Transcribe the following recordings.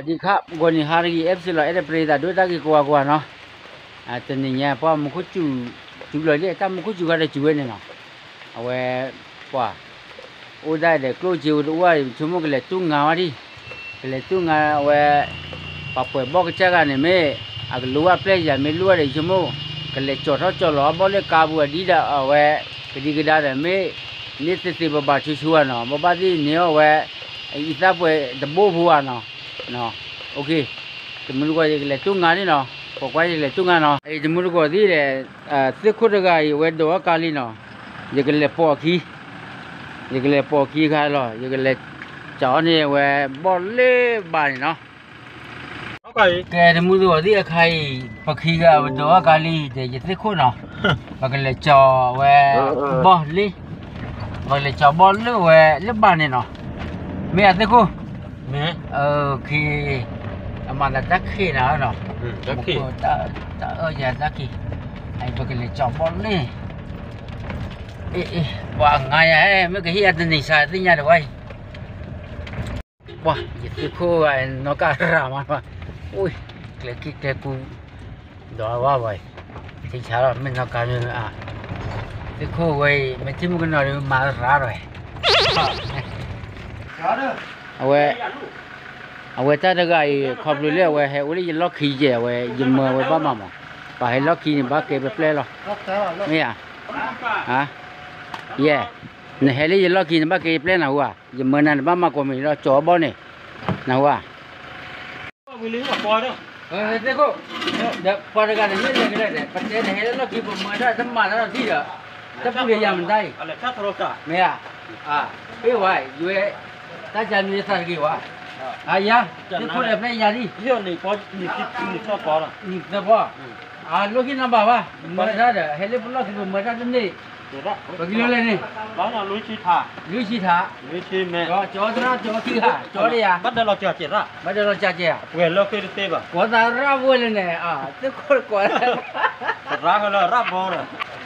วัสดีครับวันนี้ฮาริกีเอฟซีเราเอเดปรีดาด้วยตากีกัวเนาะตอนนี้เนี่ยพอมุขจูเลยเนี่ยถ้ามุขจูก็ได้จูเนี่ยเนาะเอาไว้ว่าโอ้ได้เลยกลัวจูว่าชั่วโมงก็เลยตุ้งงาดิก็เลยตุ้งงาเอาไว้ปะเปิดบอกจักกันเนี่ยไม่อาก็รู้ว่าเพลย์จะไม่รู้อะไรชั่วโมงก็เลยจอดล้อบอกเลยกาบัวดีดาเอาไว้ก็ดีก็ได้เลยไม่นี่ติดบ้าชัวร์เนาะบ้าที่เนี่ยเอาไว้อีสานไปดับเบิลบัวเนาะโอเคจมูกก็ยังเล็กตุ้งงานนี่เนาะพวกว่ายังเล็กตุ้งงานเนาะจมูกก็ดีเลยสิคุดก็อยู่เวดตัวกาลีเนาะยังเล็กปอกี้ค่ะหรอยังเล็กจอนี่เวบอลเล่บานเนาะแกจมูกก็ดีใครปอกี้ก็เวดตัวกาลีเดี๋ยวจะสิคุดเนาะยังเล็กจอเวบอลเล่ยังเล็กจอบอลเล่เวเล่บานเนาะไม่อาจสิคุดโอเคมาแล้วดักขี้นะเนาะดักขี้อย่าดักขี้ไอ้พวกนี้จับบอลนี่ว่าไงไม่เคยเห็นตัวนี้ใช่ที่ไหนด้วยว้ายิ่งคู่ไอ้นกกระรามันว่าอุ้ยเกล็ดขี้เกล็ดกูดอว่าไว้ที่ชาร์ลไม่นกกระราที่คู่ไว้ไม่ทิ้งกันหน่อยมาร้าเลยเอาไว้เอาไว้ถ้าได้ก็ขอบเลยเอาไว้ให้วันนี้ล็อกขี้เจ้าไว้ยิมมือไว้บ้ามาไปให้ล็อกขี้นี่บ้าเก็บไปเปล่าไม่อ่ะฮะเย่เนี่ยให้เลยล็อกขี้นี่บ้าเก็บเปล่านะหัวยิมมือนั่นบ้ามาก็มีเราจ่อบ่เนี่ยนะหัววิลลี่ว่าพอเนาะเด็กก็เดี๋ยวพอได้กันเนี่ยไม่ได้เลยประเทศให้ล็อกขี้ผมมาได้ทำมาแล้วที่เด้อจะพูดยังมันได้อะไรถ้าทะเลาะกันไม่อ่ะเอ้ยว่าอยู่ถ้าจะมีสักกี่วะayah, ni kau dah pernah jadi? Iya ni, ni siapa lah? Ni siapa? Lagi nambah apa? Mereka ada. Hele pula kita mereka tu ni. Tidak. Bagi lo ni. Banyak Lui Cita. Lui Cita. Lui Cita. Jauh tiga. Jauh dia. Badan lo caci lah. Badan lo caci ya. Well ke itu bah. Kau dah rap boleh ni. Tu kau. Rap kalau rap boleh.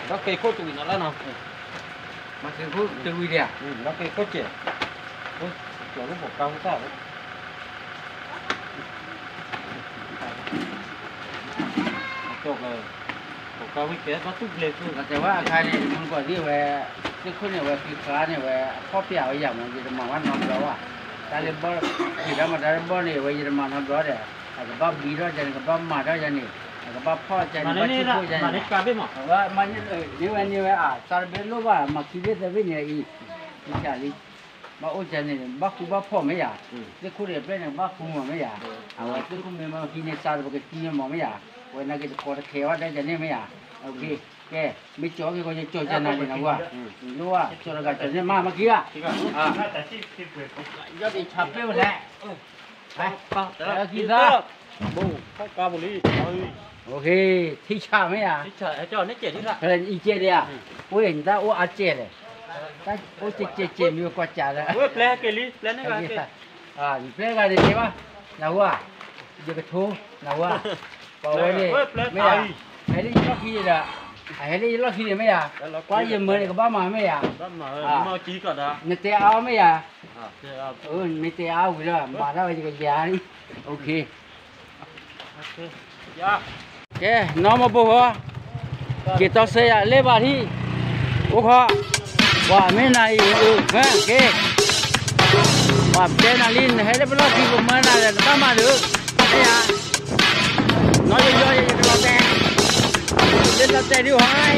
Rap ke ikut tu ni lah nak. Masih ikut tu dia. Rap ke ikut je. Oh, jangan buka buka. Chọc là của cao với cái nó tút lên luôn.แต่ว่าใครเนี่ยมันก็ที่ว่าที่คนเนี่ยว่าคือค้าเนี่ยว่าข้อเปล่าอย่างมันจะมาวันนอนเราอ่ะแต่เรื่องบ่ที่เรามาได้บ่เนี่ยว่าจะมานอนเราเนี่ยอาจจะบ้าบีเราจะกับบ้ามาเราจะเนี่ยกับบ้าพ่อจะเนี่ยบ้าชิโก้จะเนี่ย Mana ni mah? ว่ามันนี่ว่าสารเบลลูว่ามาคิดได้เป็นเนี่ยอีชาลีบ้าโอจะเนี่ยบ้าคูบ้าพ่อไม่อยากที่คนเนี่ยเป็นเนี่ยบ้าคูมันไม่อยากเอาว่าที่คนเนี่ยมากินเนี่ยสารบอกกินเนี่ยมันไม่อยากวันนั้นก็จะเขียวได้จะเนี่ยไม่อยากโอเคแกไม่จ่อก็จะจ่อจะนั่นเลยนะว่ารู้ว่าจ่อแล้วก็จะเนี่ยมาเมื่อกี้อ่ะยอดอีชับไปหมดแล้วไปแล้วกินซะ บูข้าวกาบุรีโอเคที่ชาไหมอ่ะที่ชาไอ้เจ้านี่เจ็ดที่ละอีเจ็ดเลยอ่ะโอ้ยนี่ตาโอ้อาเจ็ดเลยตาโอ้เจ็ดมีกว่าจ่าเลยโอ้ยแปลเกลี่แปลนี่กันนี่แปลกันดีป่ะนะว่าจะกระทู้นะว่าบอกไว้เลยไม่อยากให้ได้ล็อกขี้เลยให้ได้ล็อกขี้เลยไม่อยากกว่าจะเหมือนกับบ้ามาไม่อยากบ้ามาจีก็ได้ไม่เตะเอาไม่อยากไม่เตะเอาเลยมาแล้วจะกระยานี่โอเคแกน้องมาปุ๊บวะเกี่ยวกับเสียเล่บาที่โอ้ข้าว่าไม่นายแม่แกว่าเป็นอะไรนี่ให้ได้เป็นล็อกขี้ผมมาแล้วตั้งมาดูไอ้ยาnói cho lo xe lên lo xe đi hoài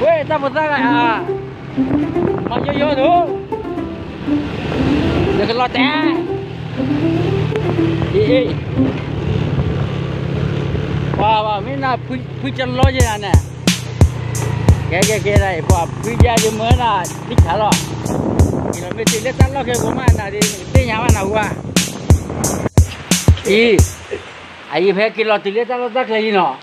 quê ta một ra lại mà vô thôi đừng lo xe đi wow mấy na phi chân lo gì nè cái này quả phi ra đi mới là thích thả rồi thì là mấy tiền lấy tắt lo cái của mình là đi đi nhà mà nào qua ai phải cái lọ tươi ta lọ tắc lấy nó,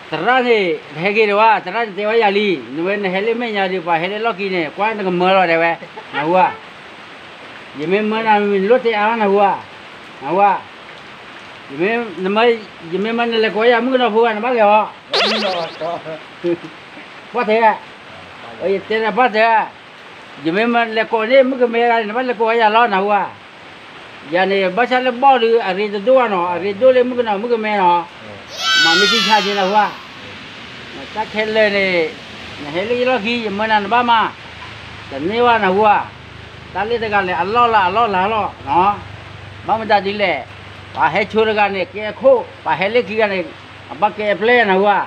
tara thì phải cái đó, tara thì phải giờ đi, nhưng mà hele mấy nhà đi phải hele lọ kia này, quá nó mờ rồi đấy vậy, nào qua, giờ mình mờ nào mình lót cái áo nào qua, giờ mình là có nhà mưa nó phù nó bắt được, bắt thế à, ơi thế là bắt thế à, giờ mình là có đấy mưa cái mưa này nó bắt là có nhà lo nào qua. ya ne ba cha le bo du a re do no a re do le mu kana mu ka me no ma mi chi cha chin la hua ta khe le ne he le lo ki mo na ba ma ta ne wa na hua ta le ta ka le a lo la lo no ba ma ta di le ba he chu ra ka ne ke kho ba he le ki ka ne ba ke ple na hua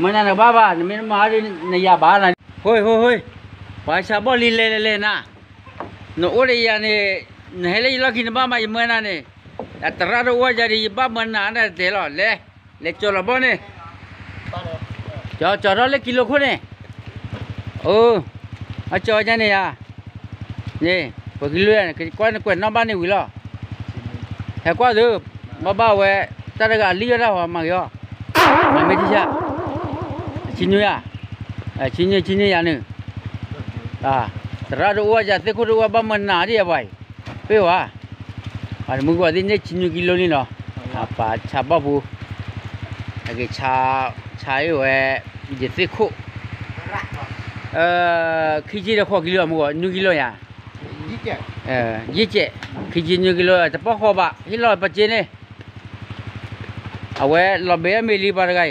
mo na ba ba ne ma ri ne ya ba na hoi ba cha bo li le na no o le ya ne he le lo ki ne ba ma mo na ne ta ra ro wa ja ri ba mo na na de lo le cho lo bo ne cho đó lấy kilo khối này ở cho cái này à nè một kilo này cái quần nó bán nhiều lắm hay quá rồi mà bao về ta đã gạt lia ra mà kìa mà mấy chứ sao chín mươi à chín mươi à nữa ra được qua giờ tới khu được qua ba mươi nà đi à vậy biết không à mua qua đi nhé 90 kilo đi nó bà chả bao bu cái chả ấy về giờ tới khu khi chỉ được khoảng kilo mua 9 kilo àยี่เจคือจีนกิโลจะพอขอบะที่เราปัจเจนี่เอาไว้เราเบี้ยมีรีบอะไรกั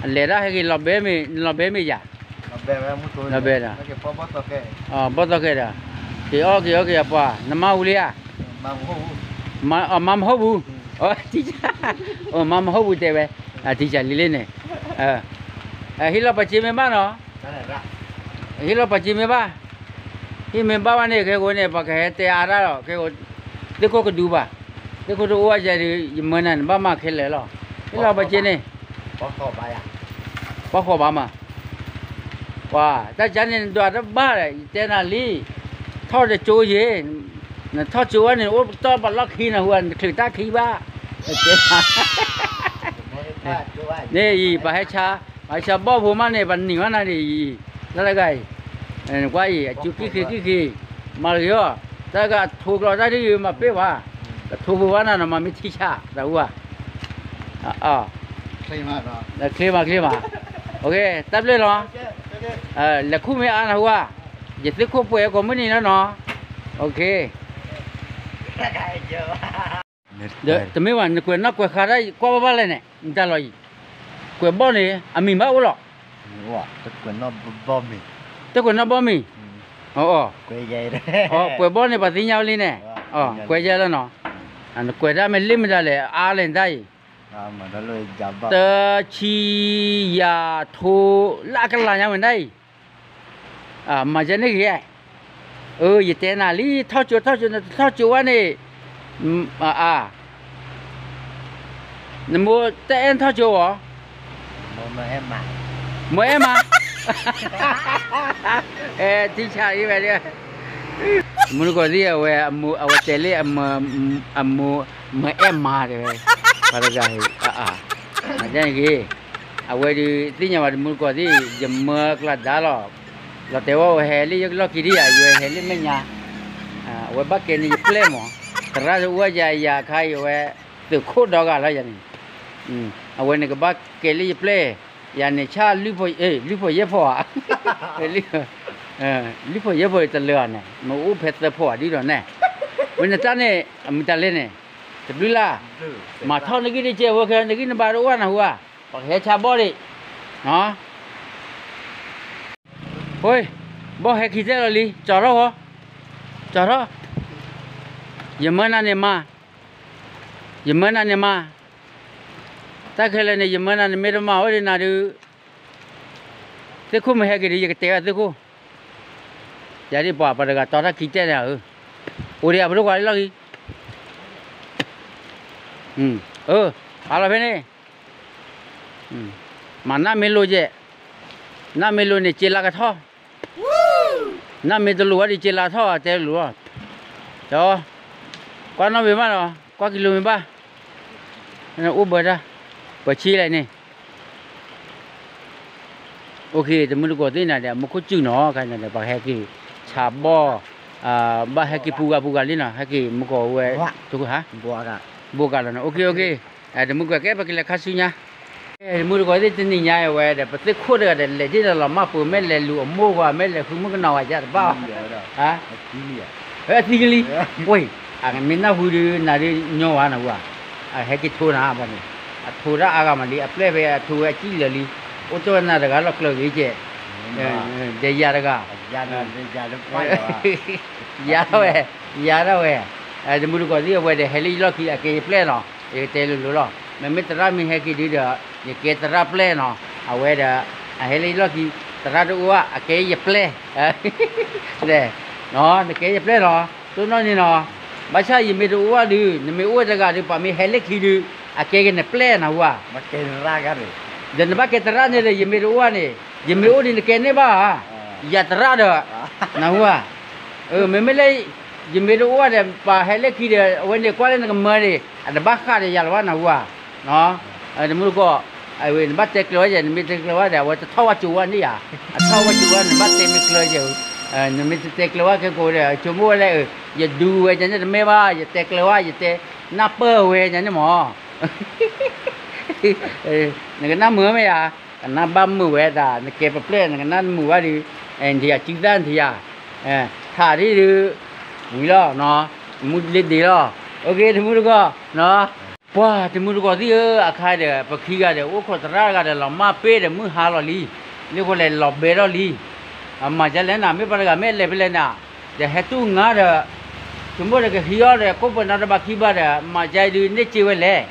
นเลด้าให้กินเราเบี้ยมีจ้ะเราเบี้ยนะบอสโอเคนะกี่โอเคป่ะน้ำมันอุลีอ่ะมัมฮบูที่จ้ามัมฮบูเตะไปที่จ้าลิเลนี่ที่เราปัจเจมีบ้านเนาะที่เราปัจเจมีบ้านที่เมบ้านนี่แค่คนเนี่ยปากแค่เตะอะไรหรอแค่คนเด็กก็ดูบ้าเด็กก็ดูว่าจะดีเหมือนนั้นบ้ามาแค่เลยหรอที่เราไปเจนี่ปอกขอบบ้ามาว่าแต่ฉันเนี่ยตัวรับ้าเลยเจ้าหน้าที่ทอดจะโจยเนี่ยทอดโจยเนี่ยโอ้ตัวบอลล็อกขี้นะหัวถือตาขี้บ้าเจ้าเนี่ยอีไปให้ชาบ้าผมมาเนี่ยวันนี้วันนั้นนี่แล้วอะไรกว่าอีจุกี้มาเลยอ่ะแต่ก็ถูกเราได้ที่มาเป๊ะว่าถูกว่านั่นมาไม่ที่ชาแต่ว่าเคลียร์โอเคตับเลยเนาะแล้วคู่ไม่อ่านหัวอย่าซื้อคู่ป่วยก็ไม่นี่นะเนาะโอเคเดี๋ยวแต่ไม่ว่ากวยนักกวยขาได้กว่าบ้านเลยเนี่ยมันจะลอยกวยบ่อนี่มีบ้าอุหรอว่าแต่กวยนักบ่มีแต่กวยนักบ่มีกวยใหญ่เลยกวยบ่อนี่ปัจจัยยาวเลยเนี่ยกวยใหญ่แล้วเนาะอันกวยได้ไม่ลิ้มได้เลยเล่นได้มันเลยจับบ้าแต่ชียาทูลักลายยังไม่ได้มาจะนี่แค่อย่าเตะน่ะลีท่อจัวนี่มัวเตะท่อจัวมัวเอ็มมาที่ชาอีแบบนี้มันก็เรียกว่ามัวเอาเตะเล่มัวเอ็มมาเลยอะไรกันนั่นคือเอาไว้ดูที่นี่ว่ามันก็ที่จะมัวกระดาษหรอเราแต่ว่าเฮลิยกล็อกกี่ดีอยู่เฮลิไม่ยาว่าบักเกนี่เปล่มั้งแต่เราจะว่าจะอยากให้ว่าตัวโคตรดอกอะไรอย่างนี้เอาไว้ในกับบักเกลี่เปล่อย่างนี้ชาลิฟอยเยอะพอลิฟอยเยอะพอจะเลือนเนี่ยมันอู้เพชรพอดีหรอเนี่ยวันนี้ตอนนี้มันจะเล่นเนี่ยจะดูล่ะมาท่อนนี้ได้เจ้าว่าแค่นี้บาร์ว่านะหัวปากเฮชาบอดี้เนาะเฮ้ยบ่ให้คิดได้เลยจอดเหรอยังไม่นานเนี่ยมาถ้าเคยเล่นเนี่ยยังไม่นานไม่ได้มาวันนี้นะดูเจ้าคู่ไม่ให้กี่ดีจะเตะเจ้าคู่อย่าได้บอกไปเลยกันตอนนั้นคิดได้เนี่ยโอ้ยเอาไปดูก่อนเลยอะไรไปเนี่ยมันน่าไม่รู้เจ้น่าไม่รู้เนี่ยเจลากระท่อน่าไม่ตรู้ว่าดิเจลาท่อเจรู้อ่ะเจ้ากว่าน้องเป็นบ้านเหรอกว่ากิโลเป็นบ้านนั่นอุ้มเบิร์ดอะเปิดชี้อะไรนี่โอเคแต่มึงรู้ก่อนที่ไหนเดี๋ยวมึงคุยจื้อหนอกันเนี่ยบางแฮกี้ชาบ่บางแฮกี้ปูกาลินะแฮกี้มึงก็เว้ยทุกคนฮะบัวกาแล้วนะโอเคเดี๋ยวมึงก็แก้ไปกินแล้วข้าซื้อเนี่ยมึงรู้ก่อนที่จะนี่ยังเว้ยเดี๋ยวไปซื้อขวดเดี๋ยวเลยที่เรามาปูไม่เลยรู้มั่วว่าไม่เลยคือมึงก็นอนอาจจะบ้าฮะที่ลีโอ้ย mina huru nari nyawa na wa heki thona ba ni thora aga ma li apply be thu a chi le li oto na daga lo klo ge je de ya daga ya na de ya ya lo we ya da we de mu ko di we de heli lo ki a ke play no e te lu lo me me tra mi heki di da ye ke tra play no a we da a heli lo ki tra do wa a ke ye play de no de ke ye play no tu no ni no ba cha ye me do wa di ne me wa daga di pa mi heli ki di a ke ne play na wa ma ke ra ga de dan ba ke tra ne de ye me do wa ni ye me o ni ke ne ba ya tra da na wa me me le ye me do wa de pa heli ki de we ne kwa le na ma de a ba kha de ya wa na wa no de mu ko ai we ba te klo je mi te klo wa de wa thaw wa chu wa ni ya a thaw wa chu wa ne ba te mi klo je ne mi te klo wa ke ko de chu mo le ye du we je ne me ba ye te klo wa ye te na pe we je ne mo ne na mu me ya na ba mu we da ne ke pa ple ne na mu wa di en dia chi dan dia tha ri ru mu lo no mu le de lo okay de mu ko no哇，这么多的啊，开的不开的，我看这那个的老妈背的没下了哩，你过来老背了哩，啊，马家人那没把那个没来不来呢？这还都伢的，全部那个黑的，根本那个把开把的，马家的那几位来，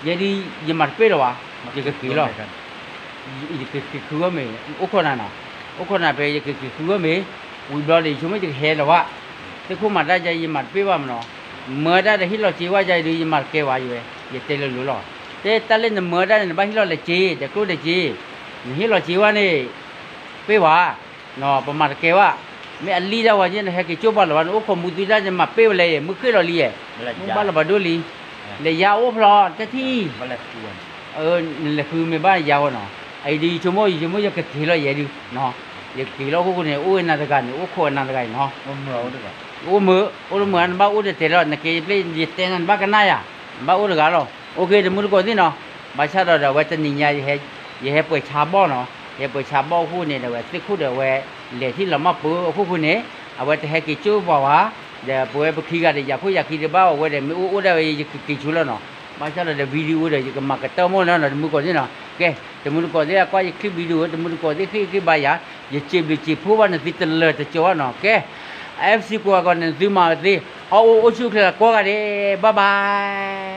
也得也马背了哇，这个开了，这个开个没，我看那，我看那边这个开个没，我不知道你什么这个黑了哇，这可马大家也马背哇么喏。mơ ra để hít lọ chi qua dài đi mà kêu vậy vậy tê lừa lừa thế ta lên mơ ra để bắt hít lọ là chi để cứu để chi hít lọ chi qua này bê quá nó bằng mặt kêu à mẹ ăn ly ra vậy nên hay cái chỗ bao là ô không muốn đi ra nhưng mà bê lại mới cứ lọ ly không bao là bao đôi ly để giàu ốp lọ cái thi là cứ mấy ba giàu nó ai đi chỗ mỗi giờ cái thi lọ vậy đi nó giờ kỳ lọ của này ôi nào cái này ôi khô nào cái nó ô mưa anh bao để thế rồi cái bên dịch tên anh bao cái này à bao được cả rồi ok thì muốn có gì nó bao sao rồi vậy tên nhà gì hết bơi chả bao nó hết bơi chả bao khu này là vậy cái khu được vậy để thì làm mà bơi khu này à vậy thì hết cái chỗ bao á để bơi khi ra để giờ khi để bao vậy để mới ô đây cái chỗ là nó bao sao là video đây cái mà cái tao muốn nó là muốn có gì nó ok thì muốn có gì qua cái video thì muốn có gì cái bài á giờ chỉ phù hợp thì tên lừa thì chỗ nó ok FC qua còn dư mà gì ô chú là qua cái đi bye bye